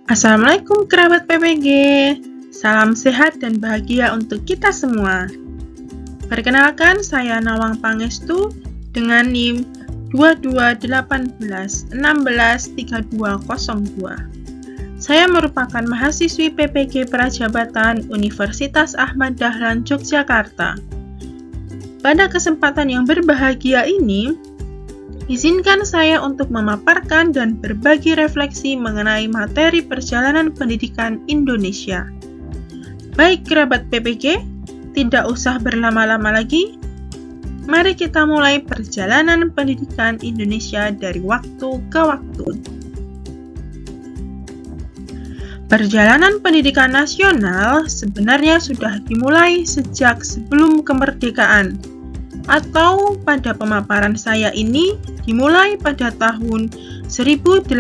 Assalamualaikum kerabat PPG, salam sehat dan bahagia untuk kita semua. Perkenalkan, saya Nawang Pangestu dengan NIM 2218163202. Saya merupakan mahasiswi PPG Prajabatan Universitas Ahmad Dahlan Yogyakarta. Pada kesempatan yang berbahagia ini, izinkan saya untuk memaparkan dan berbagi refleksi mengenai materi perjalanan pendidikan Indonesia. Baik kerabat PPG, tidak usah berlama-lama lagi. Mari kita mulai perjalanan pendidikan Indonesia dari waktu ke waktu. Perjalanan pendidikan nasional sebenarnya sudah dimulai sejak sebelum kemerdekaan, atau pada pemaparan saya ini dimulai pada tahun 1854,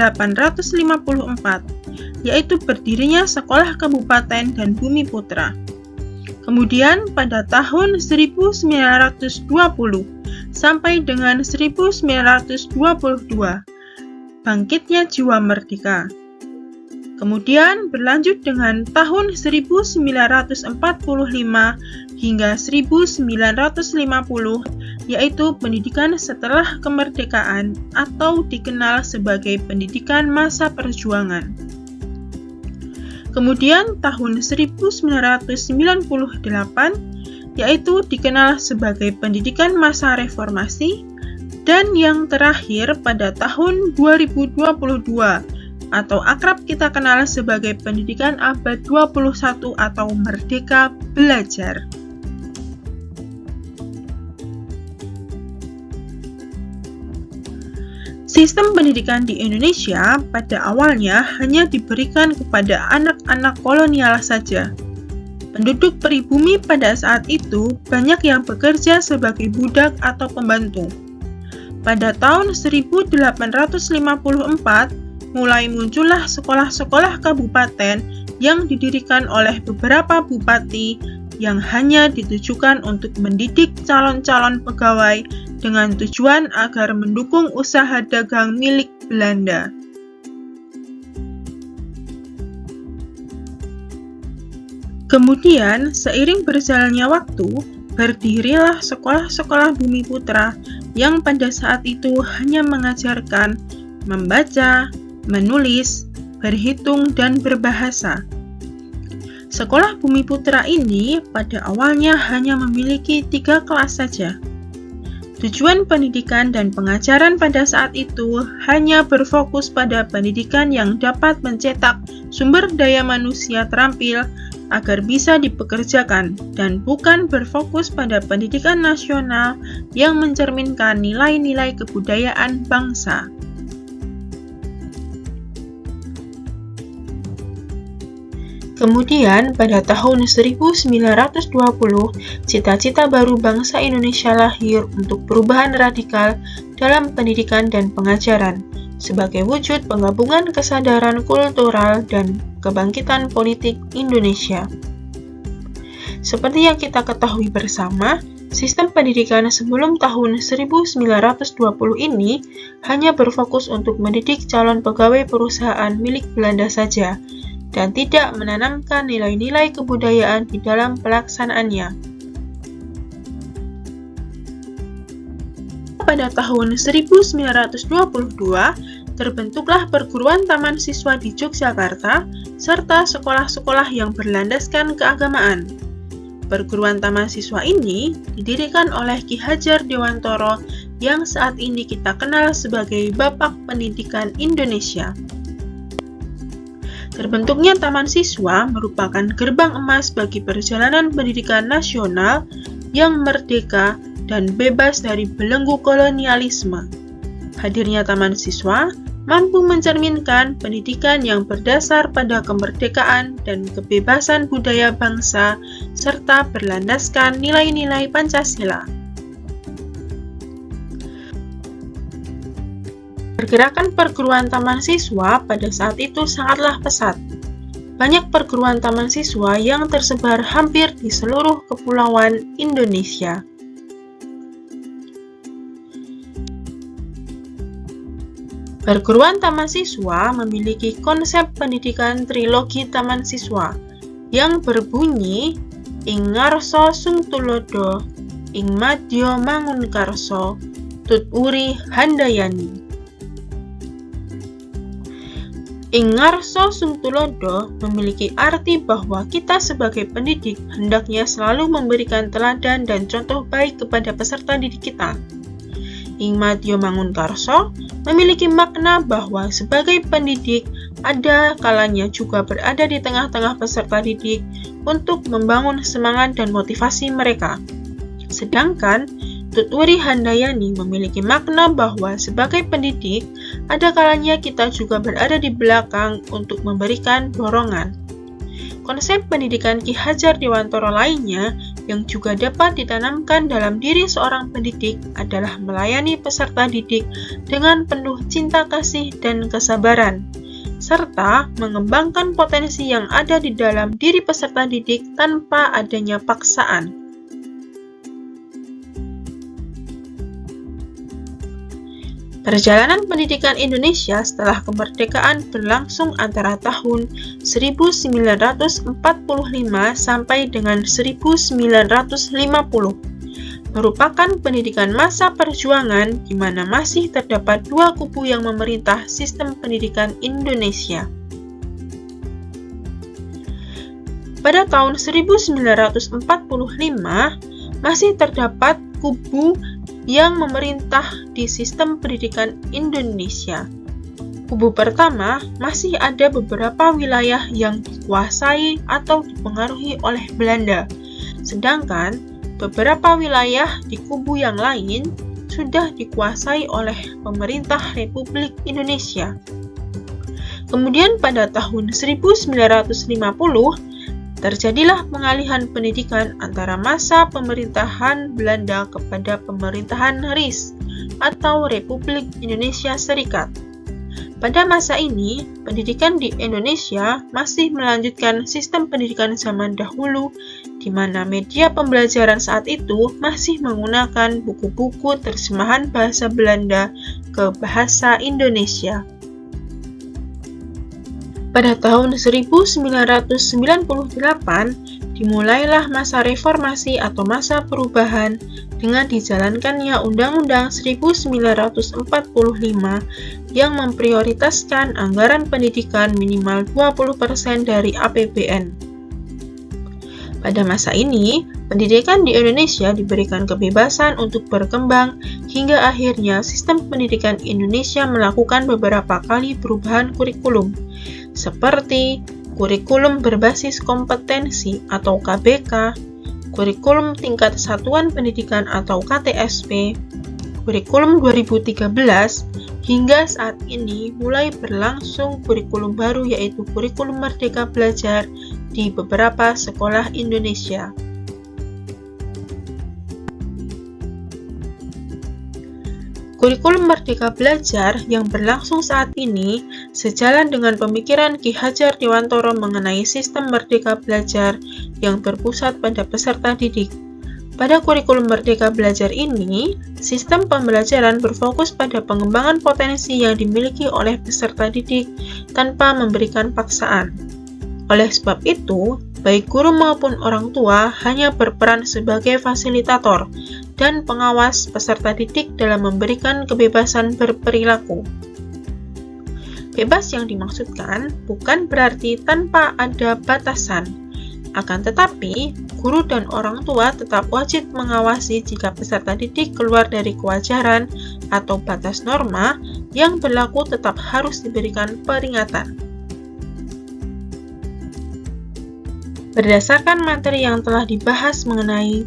yaitu berdirinya Sekolah Kabupaten dan Bumi Putra. Kemudian pada tahun 1920 sampai dengan 1922, bangkitnya jiwa merdeka. Kemudian berlanjut dengan tahun 1945 hingga 1950, yaitu pendidikan setelah kemerdekaan atau dikenal sebagai pendidikan masa perjuangan. Kemudian tahun 1998, yaitu dikenal sebagai pendidikan masa reformasi, dan yang terakhir pada tahun 2022, atau akrab kita kenal sebagai pendidikan abad 21 atau Merdeka Belajar. Sistem pendidikan di Indonesia pada awalnya hanya diberikan kepada anak-anak kolonial saja. Penduduk pribumi pada saat itu banyak yang bekerja sebagai budak atau pembantu. Pada tahun 1854, mulai muncullah sekolah-sekolah kabupaten yang didirikan oleh beberapa bupati yang hanya ditujukan untuk mendidik calon-calon pegawai dengan tujuan agar mendukung usaha dagang milik Belanda. Kemudian, seiring berjalannya waktu, berdirilah sekolah-sekolah Bumi Putra yang pada saat itu hanya mengajarkan membaca, menulis, berhitung, dan berbahasa. Sekolah Bumi Putra ini pada awalnya hanya memiliki 3 kelas saja. Tujuan pendidikan dan pengajaran pada saat itu hanya berfokus pada pendidikan yang dapat mencetak sumber daya manusia terampil agar bisa dipekerjakan, dan bukan berfokus pada pendidikan nasional yang mencerminkan nilai-nilai kebudayaan bangsa. Kemudian, pada tahun 1920, cita-cita baru bangsa Indonesia lahir untuk perubahan radikal dalam pendidikan dan pengajaran, sebagai wujud penggabungan kesadaran kultural dan kebangkitan politik Indonesia. Seperti yang kita ketahui bersama, sistem pendidikan sebelum tahun 1920 ini hanya berfokus untuk mendidik calon pegawai perusahaan milik Belanda saja, dan tidak menanamkan nilai-nilai kebudayaan di dalam pelaksanaannya. Pada tahun 1922, terbentuklah perguruan taman siswa di Yogyakarta, serta sekolah-sekolah yang berlandaskan keagamaan. Perguruan taman siswa ini didirikan oleh Ki Hajar Dewantoro yang saat ini kita kenal sebagai Bapak Pendidikan Indonesia. Terbentuknya taman siswa merupakan gerbang emas bagi perjalanan pendidikan nasional yang merdeka dan bebas dari belenggu kolonialisme. Hadirnya taman siswa mampu mencerminkan pendidikan yang berdasar pada kemerdekaan dan kebebasan budaya bangsa serta berlandaskan nilai-nilai Pancasila. Pergerakan perguruan taman siswa pada saat itu sangatlah pesat. Banyak perguruan taman siswa yang tersebar hampir di seluruh kepulauan Indonesia. . Perguruan taman siswa memiliki konsep pendidikan trilogi taman siswa yang berbunyi ing ngarsa sung tulodo, ing madya mangunkarsa, tuturi handayani. Ing ngarsa sung tulodo memiliki arti bahwa kita sebagai pendidik hendaknya selalu memberikan teladan dan contoh baik kepada peserta didik kita. Ing madya mangunkarsa memiliki makna bahwa sebagai pendidik ada kalanya juga berada di tengah-tengah peserta didik untuk membangun semangat dan motivasi mereka. Sedangkan tuturi handayani memiliki makna bahwa sebagai pendidik, ada kalanya kita juga berada di belakang untuk memberikan dorongan. Konsep pendidikan Ki Hajar Dewantara lainnya yang juga dapat ditanamkan dalam diri seorang pendidik adalah melayani peserta didik dengan penuh cinta kasih dan kesabaran, serta mengembangkan potensi yang ada di dalam diri peserta didik tanpa adanya paksaan. Perjalanan pendidikan Indonesia setelah kemerdekaan berlangsung antara tahun 1945 sampai dengan 1950, merupakan pendidikan masa perjuangan di mana masih terdapat dua kubu yang memerintah sistem pendidikan Indonesia. Pada tahun 1945, masih terdapat kubu yang memerintah di sistem pendidikan Indonesia. Kubu pertama, masih ada beberapa wilayah yang dikuasai atau dipengaruhi oleh Belanda, sedangkan beberapa wilayah di kubu yang lain sudah dikuasai oleh pemerintah Republik Indonesia. Kemudian pada tahun 1950, terjadilah pengalihan pendidikan antara masa pemerintahan Belanda kepada pemerintahan RIS atau Republik Indonesia Serikat. Pada masa ini, pendidikan di Indonesia masih melanjutkan sistem pendidikan zaman dahulu, di mana media pembelajaran saat itu masih menggunakan buku-buku terjemahan bahasa Belanda ke bahasa Indonesia. Pada tahun 1998, dimulailah masa reformasi atau masa perubahan dengan dijalankannya Undang-Undang 1945 yang memprioritaskan anggaran pendidikan minimal 20% dari APBN. Pada masa ini, pendidikan di Indonesia diberikan kebebasan untuk berkembang hingga akhirnya sistem pendidikan Indonesia melakukan beberapa kali perubahan kurikulum, seperti kurikulum berbasis kompetensi atau KBK, kurikulum tingkat satuan pendidikan atau KTSP, kurikulum 2013, hingga saat ini mulai berlangsung kurikulum baru yaitu kurikulum Merdeka Belajar di beberapa sekolah Indonesia. Kurikulum Merdeka Belajar yang berlangsung saat ini sejalan dengan pemikiran Ki Hajar Dewantara mengenai sistem Merdeka Belajar yang berpusat pada peserta didik. Pada kurikulum Merdeka Belajar ini, sistem pembelajaran berfokus pada pengembangan potensi yang dimiliki oleh peserta didik tanpa memberikan paksaan. Oleh sebab itu, baik guru maupun orang tua hanya berperan sebagai fasilitator dan pengawas peserta didik dalam memberikan kebebasan berperilaku. Bebas yang dimaksudkan bukan berarti tanpa ada batasan, akan tetapi guru dan orang tua tetap wajib mengawasi jika peserta didik keluar dari kewajaran atau batas norma yang berlaku tetap harus diberikan peringatan. Berdasarkan materi yang telah dibahas mengenai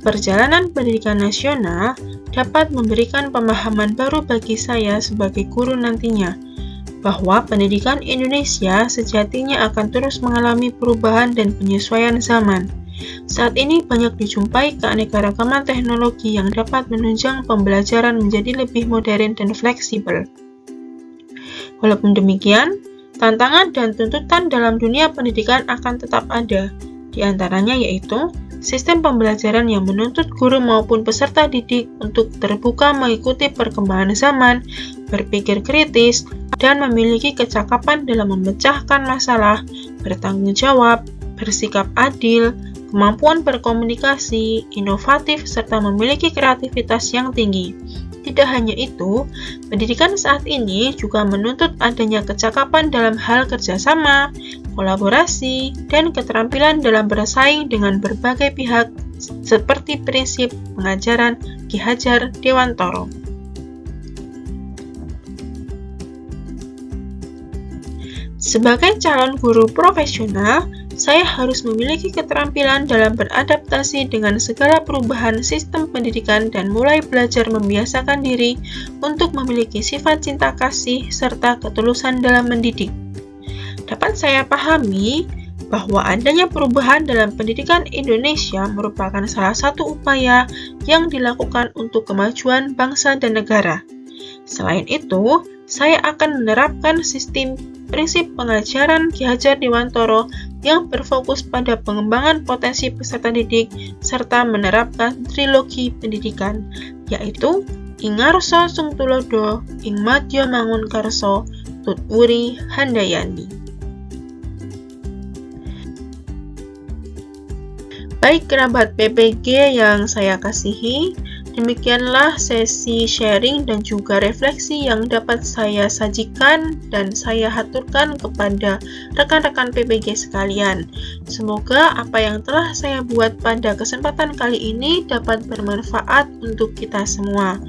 perjalanan pendidikan nasional, dapat memberikan pemahaman baru bagi saya sebagai guru nantinya, bahwa pendidikan Indonesia sejatinya akan terus mengalami perubahan dan penyesuaian zaman. Saat ini banyak dijumpai keanekaragaman teknologi yang dapat menunjang pembelajaran menjadi lebih modern dan fleksibel. Walaupun demikian, tantangan dan tuntutan dalam dunia pendidikan akan tetap ada, Di antaranya yaitu sistem pembelajaran yang menuntut guru maupun peserta didik untuk terbuka mengikuti perkembangan zaman, berpikir kritis, dan memiliki kecakapan dalam memecahkan masalah, bertanggung jawab, bersikap adil, kemampuan berkomunikasi, inovatif, serta memiliki kreativitas yang tinggi. Tidak hanya itu, pendidikan saat ini juga menuntut adanya kecakapan dalam hal kerjasama, kolaborasi, dan keterampilan dalam bersaing dengan berbagai pihak seperti prinsip pengajaran Ki Hajar Dewantoro. Sebagai calon guru profesional, saya harus memiliki keterampilan dalam beradaptasi dengan segala perubahan sistem pendidikan dan mulai belajar membiasakan diri untuk memiliki sifat cinta kasih serta ketulusan dalam mendidik. Dapat saya pahami bahwa adanya perubahan dalam pendidikan Indonesia merupakan salah satu upaya yang dilakukan untuk kemajuan bangsa dan negara. Selain itu, saya akan menerapkan sistem prinsip pengajaran Ki Hajar Dewantoro yang berfokus pada pengembangan potensi peserta didik serta menerapkan trilogi pendidikan, yaitu Ing Ngarsa Sung Tulodo, Ing Madya Mangun Karso, Tut Wuri Handayani. Baik kerabat PPG yang saya kasihi, demikianlah sesi sharing dan juga refleksi yang dapat saya sajikan dan saya haturkan kepada rekan-rekan PPG sekalian. Semoga apa yang telah saya buat pada kesempatan kali ini dapat bermanfaat untuk kita semua.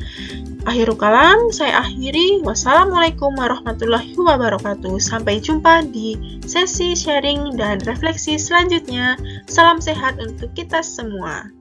Akhirul kalam, saya akhiri. Wassalamualaikum warahmatullahi wabarakatuh. Sampai jumpa di sesi sharing dan refleksi selanjutnya. Salam sehat untuk kita semua.